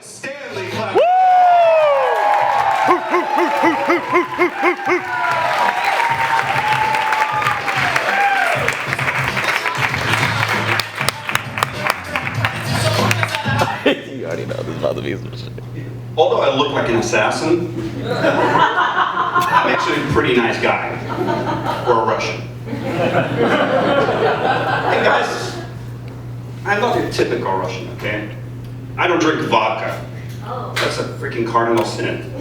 Stanley Clark. You already know this is about to be some shit. Although I look like an assassin, I'm actually a pretty nice guy for a Russian. Hey guys, I'm not your typical Russian, okay? I don't drink vodka. That's a freaking cardinal sin.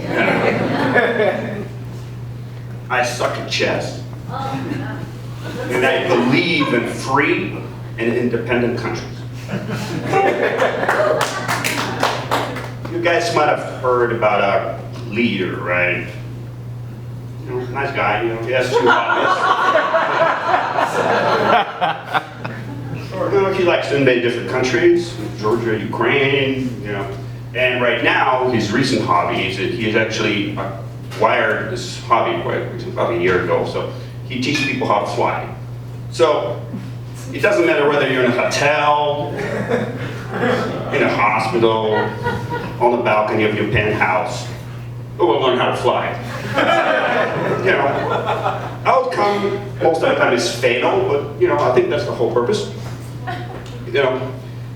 I suck at chess. And I believe in free and independent countries. You guys might have heard about our leader, right? You know, nice guy, you know, he has 2 hobbies. You know, he likes to invade different countries, Georgia, Ukraine, you know. And right now, his recent hobby is that he has actually acquired this hobby about a year ago. So he teaches people how to fly. So it doesn't matter whether you're in a hotel, in a hospital, on the balcony of your penthouse, you will learn how to fly. You know, outcome most of the time is fatal, but you know, I think that's the whole purpose. You know,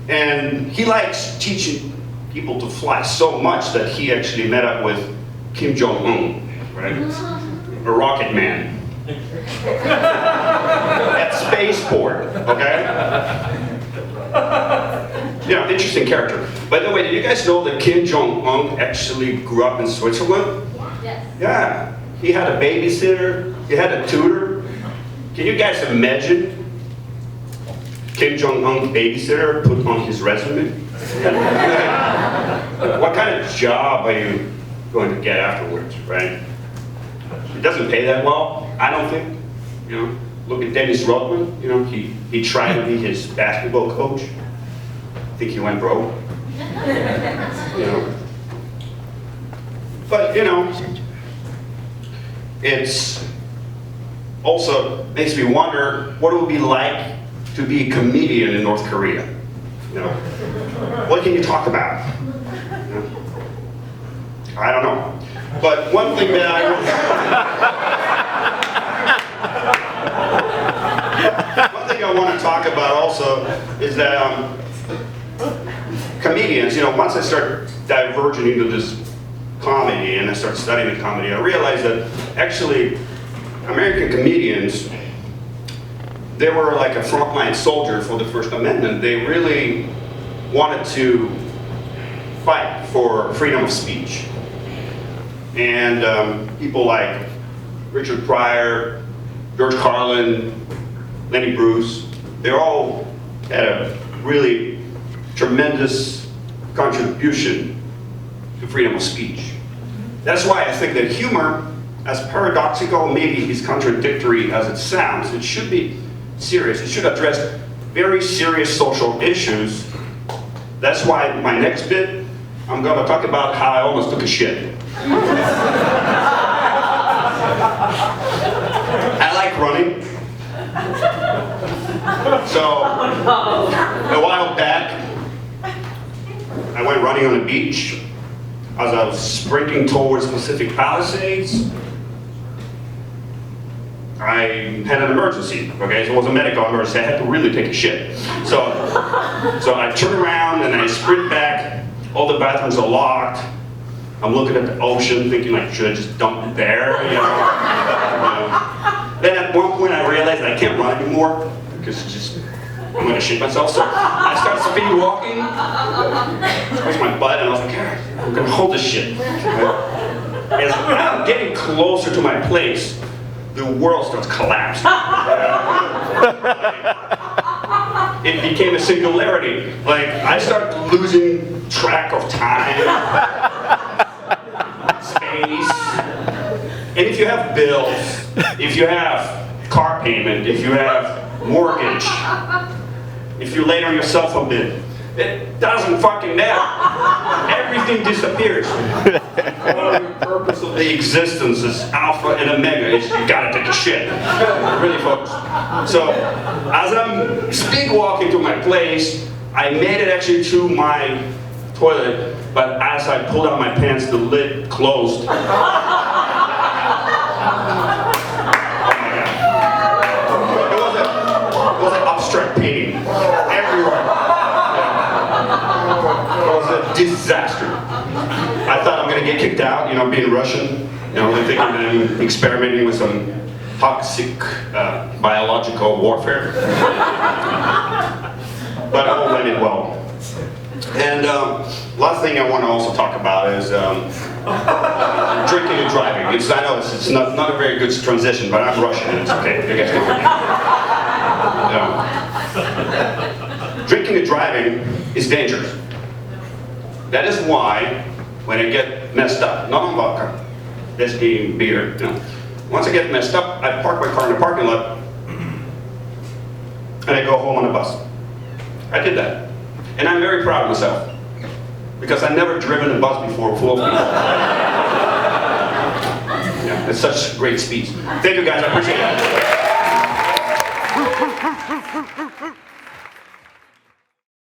and he likes teaching people to fly so much that he actually met up with Kim Jong-un, right? A rocket man. At spaceport, okay? Yeah, interesting character. By the way, did you guys know that Kim Jong-un actually grew up in Switzerland? Yes. Yeah, he had a babysitter, he had a tutor. Can you guys imagine Kim Jong-un babysitter put on his resume? What kind of job are you going to get afterwards, right? It doesn't pay that well, I don't think. You know, look at Dennis Rodman, you know, he tried to be his basketball coach. I think he went broke. You know. But, you know, it's also makes me wonder what it would be like to be a comedian in North Korea. You know, what can you talk about? You know? I don't know. But one thing that I want to talk about also is that comedians, you know, once I start diverging into this comedy and I start studying the comedy, I realized that actually American comedians, they were like a frontline soldier for the First Amendment. They really wanted to fight for freedom of speech. And people like Richard Pryor, George Carlin, Lenny Bruce, they all had a really tremendous contribution to freedom of speech. That's why I think that humor, as paradoxical, maybe as contradictory as it sounds, it should be serious. It should address very serious social issues. That's why my next bit, I'm going to talk about how I almost took a shit. I like running. So, a while back, I went running on a beach. As I was sprinting towards Pacific Palisades, I had an emergency, okay? So it was a medical emergency. I had to really take a shit. So I turn around and I sprint back. All the bathrooms are locked. I'm looking at the ocean thinking like, should I just dump it there? You know? Then at one point I realized I can't run anymore because it's just, I'm gonna shit myself. So I started speed walking. Squeezed my butt and I was like, hey, I'm gonna hold this shit. As I'm getting closer to my place, the world starts collapsing. It became a singularity. Like, I start losing track of time, space. And if you have bills, if you have car payment, if you have mortgage, if you lay on yourself a bit, it doesn't fucking matter. Everything disappears. The purpose of the existence is alpha and omega. Is you gotta take a shit. Really, folks. So, as I'm speed walking to my place, I made it actually to toilet, but as I pulled out my pants, the lid closed. Oh my God. It was an abstract painting everywhere. Yeah. It was a disaster. I thought I'm gonna get kicked out, being Russian. They're thinking that I'm experimenting with some toxic biological warfare. But all went well. And last thing I want to also talk about is drinking and driving. I know it's not a very good transition, but I'm Russian and it's okay. You guys can forgive me. Drinking and driving is dangerous. That is why when I get messed up, not on vodka, whiskey, beer, once I get messed up, I park my car in the parking lot and I go home on a bus. I did that. And I'm very proud of myself because I've never driven a bus before full of people. Yeah, it's such great speeds. Thank you guys, I appreciate it.